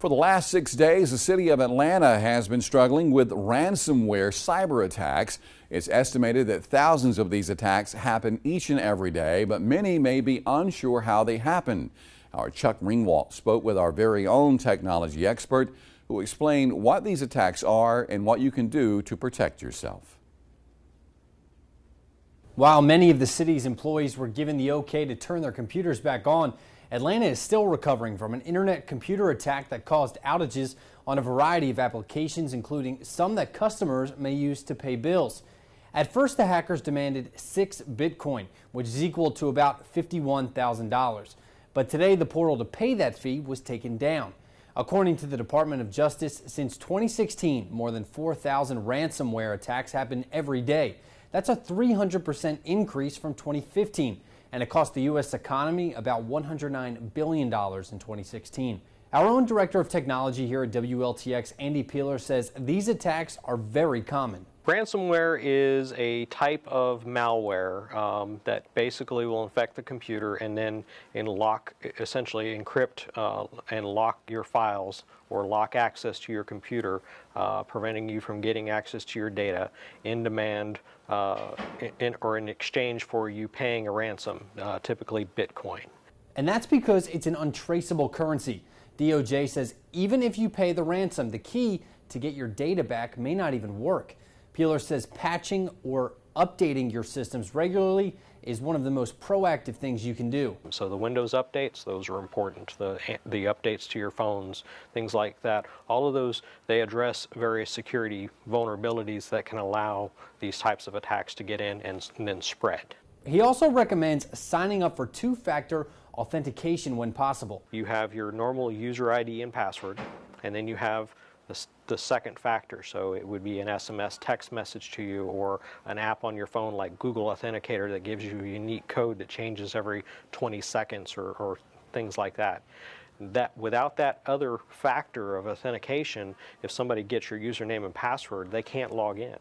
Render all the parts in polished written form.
For the last 6 days, the city of Atlanta has been struggling with ransomware cyber attacks. It's estimated that thousands of these attacks happen each and every day, but many may be unsure how they happen. Our Chuck Ringwalt spoke with our very own technology expert who explained what these attacks are and what you can do to protect yourself. While many of the city's employees were given the okay to turn their computers back on, Atlanta is still recovering from an internet computer attack that caused outages on a variety of applications, including some that customers may use to pay bills. At first, the hackers demanded 6 Bitcoin, which is equal to about $51,000. But today, the portal to pay that fee was taken down. According to the Department of Justice, since 2016, more than 4,000 ransomware attacks happen every day. That's a 300% increase from 2015, and it cost the U.S. economy about $109 billion in 2016. Our own Director of Technology here at WLTX, Andy Peeler, says these attacks are very common. Ransomware is a type of malware that basically will infect the computer and then essentially encrypt and lock your files or lock access to your computer, preventing you from getting access to your data in demand or in exchange for you paying a ransom, typically Bitcoin. And that's because it's an untraceable currency. DOJ says even if you pay the ransom, the key to get your data back may not even work. Peeler says patching or updating your systems regularly is one of the most proactive things you can do. So the Windows updates, those are important. The updates to your phones, things like that. All of those, they address various security vulnerabilities that can allow these types of attacks to get in and then spread. He also recommends signing up for 2-factor authentication when possible. You have your normal user ID and password, and then you have the second factor, so it would be an SMS text message to you or an app on your phone like Google Authenticator that gives you a unique code that changes every 20 seconds or things like that. Without that other factor of authentication, if somebody gets your username and password, they can't log in.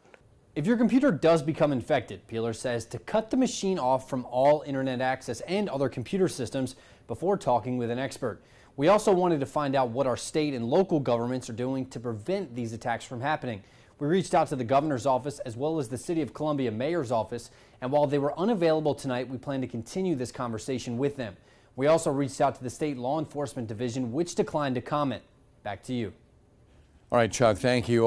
If your computer does become infected, Peeler says to cut the machine off from all internet access and other computer systems before talking with an expert. We also wanted to find out what our state and local governments are doing to prevent these attacks from happening. We reached out to the governor's office as well as the City of Columbia mayor's office, and while they were unavailable tonight, we plan to continue this conversation with them. We also reached out to the state law enforcement division, which declined to comment. Back to you. All right, Chuck, thank you.